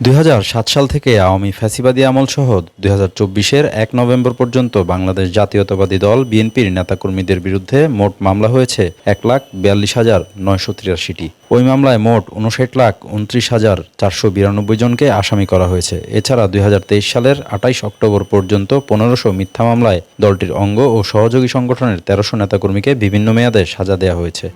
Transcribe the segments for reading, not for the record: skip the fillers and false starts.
২০০৭ সাল থেকে আওয়ামী ফ্যাসিবাদী আমলসহ ২০২৪-এর ১ নভেম্বর পর্যন্ত বাংলাদেশ জাতীয়তাবাদী দল বিএনপির নেতাকর্মীদের বিরুদ্ধে মোট মামলা হয়েছে ১,৪২,৯৮৩টি। ওই মামলায় মোট ৫৯,২৯,৪৯২ জনকে আসামি করা হয়েছে। এছাড়া ২০২৩ সালের ২৮ অক্টোবর পর্যন্ত ১৫০০ মিথ্যা মামলায় দলটির অঙ্গ ও সহযোগী সংগঠনের ১৩০০ নেতাকর্মীকে বিভিন্ন মেয়াদে সাজা দেওয়া হয়েছে।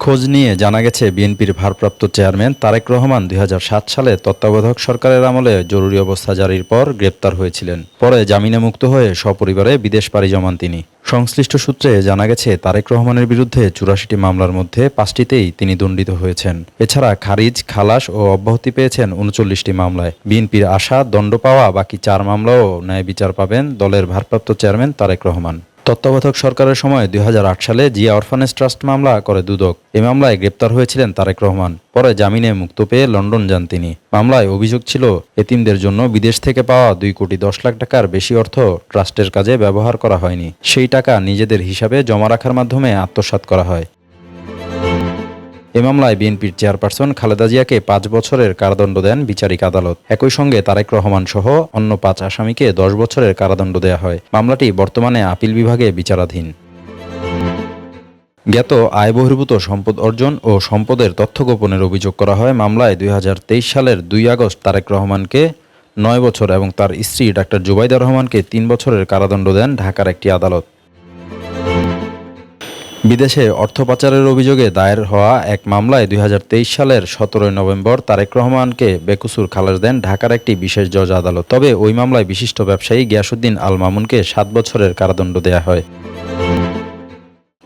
খোঁজ নিয়ে জানা গেছে, বিএনপির ভারপ্রাপ্ত চেয়ারম্যান তারেক রহমান ২০০৭ সালে তত্ত্বাবধায়ক সরকারের আমলে জরুরি অবস্থা জারির পর গ্রেপ্তার হয়েছিলেন। পরে জামিনে মুক্ত হয়ে সপরিবারে বিদেশ পাড়ি জমান তিনি। সংশ্লিষ্ট সূত্রে জানা গেছে, তারেক রহমানের বিরুদ্ধে ৮৪টি মামলার মধ্যে ৫টিতেই তিনি দণ্ডিত হয়েছেন। এছাড়া খারিজ, খালাস ও অব্যাহতি পেয়েছেন ৩৯টি মামলায়। বিএনপির আশা, দণ্ড পাওয়া বাকি ৪ মামলাও ন্যায় বিচার পাবেন দলের ভারপ্রাপ্ত চেয়ারম্যান তারেক রহমান। তত্ত্বাবধায়ক সরকারের সময় ২০০৮ সালে জিয়া অরফানেজ ট্রাস্ট মামলা করে দুদক। এ মামলায় গ্রেপ্তার হয়েছিলেন তারেক রহমান। পরে জামিনে মুক্ত পেয়ে লন্ডন যান তিনি। মামলায় অভিযোগ ছিল, এতিমদের জন্য বিদেশ থেকে পাওয়া ২,১০,০০,০০০ টাকার বেশি অর্থ ট্রাস্টের কাজে ব্যবহার করা হয়নি। সেই টাকা নিজেদের হিসাবে জমা রাখার মাধ্যমে আত্মসাৎ করা হয়। এ মামলায় বিএনপির চেয়ারপারসন খালেদা জিয়াকে ৫ বছরের কারাদণ্ড দেন বিচারিক আদালত। একই সঙ্গে তারেক রহমান সহ অন্য ৫ আসামিকে ১০ বছরের কারাদণ্ড দেওয়া হয়। মামলাটি বর্তমানে আপিল বিভাগে বিচারাধীন। জ্ঞাত আয় বহির্ভূত সম্পদ অর্জন ও সম্পদের তথ্য গোপনের অভিযোগ করা হয় মামলায় ২০২৩ সালের ২ আগস্ট তারেক রহমানকে ৯ বছর এবং তার স্ত্রী ডাক্তার জুবাইদা রহমানকে ৩ বছরের কারাদণ্ড দেন ঢাকার একটি আদালত। বিদেশে অর্থ পাচারের অভিযোগে দায়ের হওয়া এক মামলায় ২০২৩ সালের ১৭ নভেম্বর তারেক রহমানকে বেকসুর খালাস দেন ঢাকার একটি বিশেষ জজ আদালত। তবে ওই মামলায় বিশিষ্ট ব্যবসায়ী গিয়াসউদ্দিন আল মামুনকে ৭ বছরের কারাদণ্ড দেয়া হয়।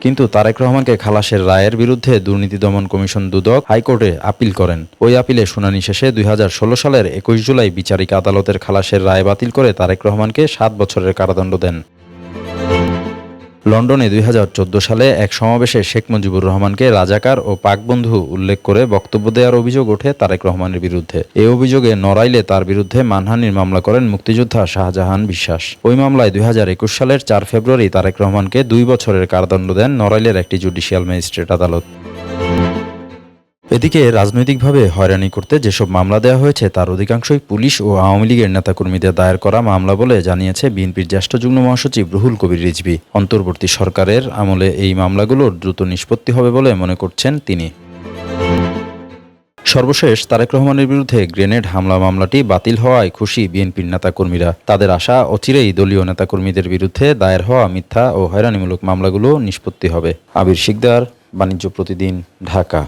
কিন্তু তারেক রহমানকে খালাসের রায়ের বিরুদ্ধে দুর্নীতি দমন কমিশন দুদক হাইকোর্টে আপিল করেন। ওই আপিলে শুনানি শেষে ২০১৬ সালের ২১ জুলাই বিচারিক আদালতের খালাসের রায় বাতিল করে তারেক রহমানকে ৭ বছরের কারাদণ্ড দেন। লন্ডনে ২০১৪ সালে এক সমাবেশে শেখ মুজিবুর রহমানকে রাজাকার ও পাকবন্ধু উল্লেখ করে বক্তব্য দেওয়ার অভিযোগ ওঠে তারেক রহমানের বিরুদ্ধে। এই অভিযোগে নড়াইলে তার বিরুদ্ধে মানহানির মামলা করেন মুক্তিযোদ্ধা শাহজাহান বিশ্বাস। ওই মামলায় ২০২১ সালের ৪ ফেব্রুয়ারি তারেক রহমানকে ২ বছরের কারাদণ্ড দেন নড়াইলের একটি জুডিশিয়াল ম্যাজিস্ট্রেট আদালত। এদিকে রাজনৈতিকভাবে হয়রানি করতে যেসব মামলা দেওয়া হয়েছে তার অধিকাংশই পুলিশ ও আওয়ামী লীগের নেতাকর্মীদের দায়ের করা মামলা বলে জানিয়েছে বিএনপির জ্যেষ্ঠ যুগ্ম মহাসচিব রুহুল কবির রিজভী। অন্তর্বর্তী সরকারের আমলে এই মামলাগুলোর দ্রুত নিষ্পত্তি হবে বলে মনে করছেন তিনি। সর্বশেষ তারেক রহমানের বিরুদ্ধে গ্রেনেড হামলা মামলাটি বাতিল হওয়ায় খুশি বিএনপির নেতাকর্মীরা। তাদের আশা, অচিরেই দলীয় নেতাকর্মীদের বিরুদ্ধে দায়ের হওয়া মিথ্যা ও হয়রানিমূলক মামলাগুলো নিষ্পত্তি হবে। আবির শিকদার, বাণিজ্য প্রতিদিন, ঢাকা।